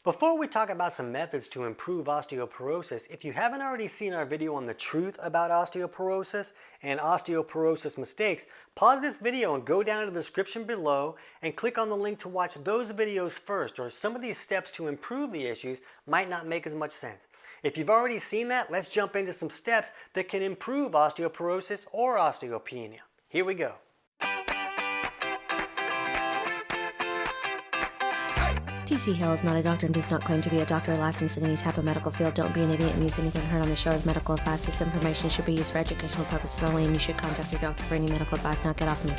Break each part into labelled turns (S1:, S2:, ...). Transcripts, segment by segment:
S1: Before we talk about some methods to improve osteoporosis, if you haven't already seen our video on the truth about osteoporosis and osteoporosis mistakes, pause this video and go down to the description below and click on the link to watch those videos first, or some of these steps to improve the issues might not make as much sense. If you've already seen that, let's jump into some steps that can improve osteoporosis or osteopenia. Here we go.
S2: TC Hale is not a doctor and does not claim to be a doctor or licensed in any type of medical field. Don't be an idiot and use anything heard on the show as medical advice. This information should be used for educational purposes only, and you should contact your doctor for any medical advice. Now get off me.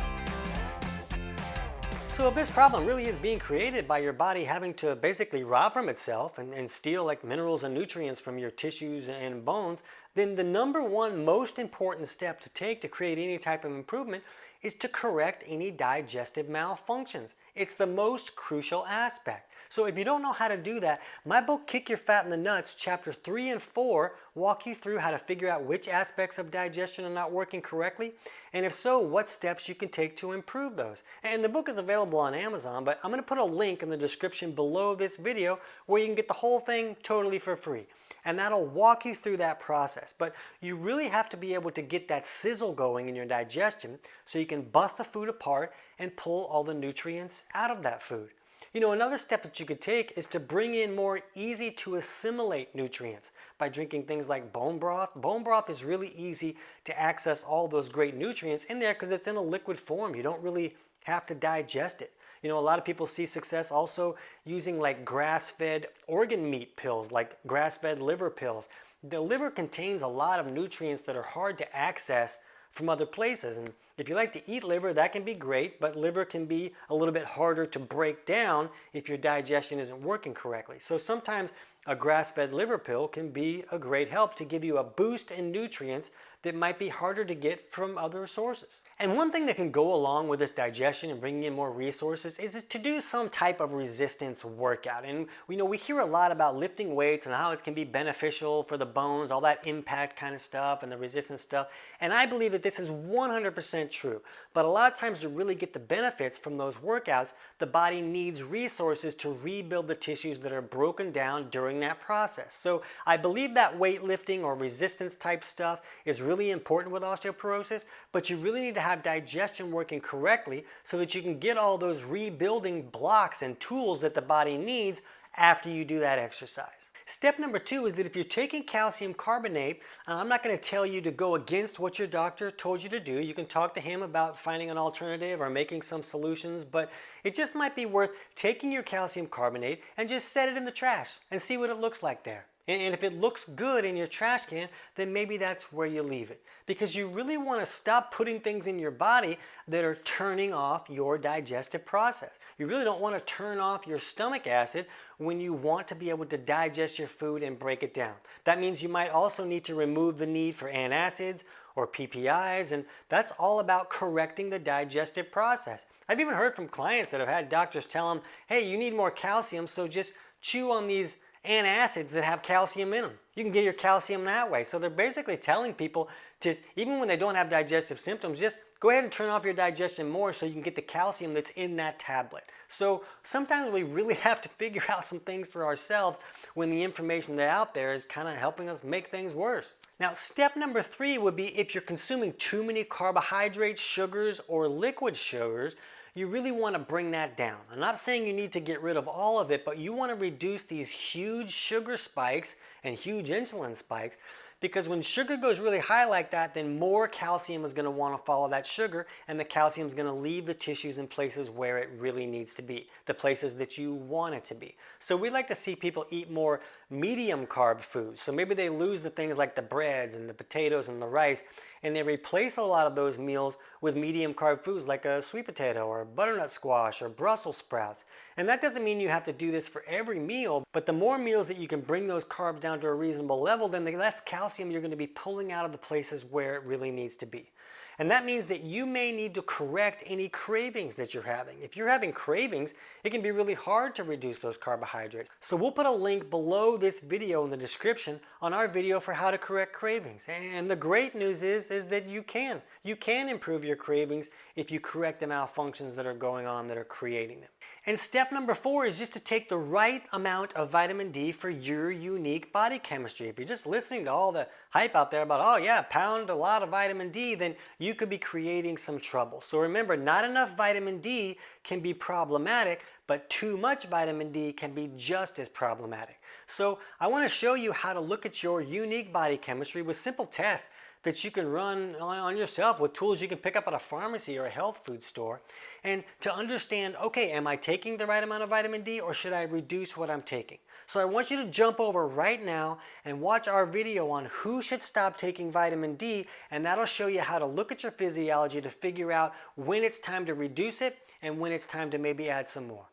S1: So if this problem really is being created by your body having to basically rob from itself and steal like minerals and nutrients from your tissues and bones, then the number one most important step to take to create any type of improvement is to correct any digestive malfunctions. It's the most crucial aspect. So if you don't know how to do that, my book Kick Your Fat in the Nuts, chapter 3 and 4, walk you through how to figure out which aspects of digestion are not working correctly, and if so, what steps you can take to improve those. And the book is available on Amazon, but I'm going to put a link in the description below this video where you can get the whole thing totally for free. And that'll walk you through that process. But you really have to be able to get that sizzle going in your digestion so you can bust the food apart and pull all the nutrients out of that food. You know, another step that you could take is to bring in more easy to assimilate nutrients by drinking things like bone broth. Bone broth is really easy to access all those great nutrients in there because it's in a liquid form. You don't really have to digest it. You know, a lot of people see success also using like grass-fed organ meat pills, like grass-fed liver pills. The liver contains a lot of nutrients that are hard to access from other places, and if you like to eat liver, that can be great, but liver can be a little bit harder to break down if your digestion isn't working correctly. So sometimes a grass-fed liver pill can be a great help to give you a boost in nutrients that might be harder to get from other sources. And one thing that can go along with this digestion and bringing in more resources is to do some type of resistance workout. And we hear a lot about lifting weights and how it can be beneficial for the bones, all that impact kind of stuff and the resistance stuff. And I believe that this is 100% true. But a lot of times to really get the benefits from those workouts, the body needs resources to rebuild the tissues that are broken down during that process. So I believe that weightlifting or resistance type stuff is really important with osteoporosis, but you really need to have digestion working correctly so that you can get all those rebuilding blocks and tools that the body needs after you do that exercise. Step number 2 is that if you're taking calcium carbonate, I'm not going to tell you to go against what your doctor told you to do. You can talk to him about finding an alternative or making some solutions, but it just might be worth taking your calcium carbonate and just set it in the trash and see what it looks like there. And if it looks good in your trash can, then maybe that's where you leave it. Because you really want to stop putting things in your body that are turning off your digestive process. You really don't want to turn off your stomach acid when you want to be able to digest your food and break it down. That means you might also need to remove the need for antacids or PPIs, and that's all about correcting the digestive process. I've even heard from clients that have had doctors tell them, hey, you need more calcium, so just chew on these antacids that have calcium in them. You can get your calcium that way. So they're basically telling people to, even when they don't have digestive symptoms, just go ahead and turn off your digestion more so you can get the calcium that's in that tablet. So sometimes we really have to figure out some things for ourselves when the information that's out there is kind of helping us make things worse. Now, step number 3 would be if you're consuming too many carbohydrates, sugars, or liquid sugars, you really want to bring that down. I'm not saying you need to get rid of all of it, but you want to reduce these huge sugar spikes and huge insulin spikes, because when sugar goes really high like that, then more calcium is going to want to follow that sugar, and the calcium is going to leave the tissues in places where it really needs to be, the places that you want it to be. So we like to see people eat more medium carb foods. So maybe they lose the things like the breads and the potatoes and the rice, and they replace a lot of those meals with medium carb foods like a sweet potato or butternut squash or Brussels sprouts. And that doesn't mean you have to do this for every meal, but the more meals that you can bring those carbs down to a reasonable level, then the less calcium you're going to be pulling out of the places where it really needs to be. And that means that you may need to correct any cravings that you're having. If you're having cravings, it can be really hard to reduce those carbohydrates. So we'll put a link below this video in the description on our video for how to correct cravings. And the great news is that you can. You can improve your cravings if you correct the malfunctions that are going on that are creating them. And step number 4 is just to take the right amount of vitamin D for your unique body chemistry. If you're just listening to all the hype out there about, oh yeah, pound a lot of vitamin D, then you could be creating some trouble. So remember, not enough vitamin D can be problematic, but too much vitamin D can be just as problematic. So I want to show you how to look at your unique body chemistry with simple tests that you can run on yourself with tools you can pick up at a pharmacy or a health food store, and to understand, okay, am I taking the right amount of vitamin D or should I reduce what I'm taking? So I want you to jump over right now and watch our video on who should stop taking vitamin D, and that'll show you how to look at your physiology to figure out when it's time to reduce it and when it's time to maybe add some more.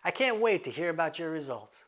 S1: I can't wait to hear about your results.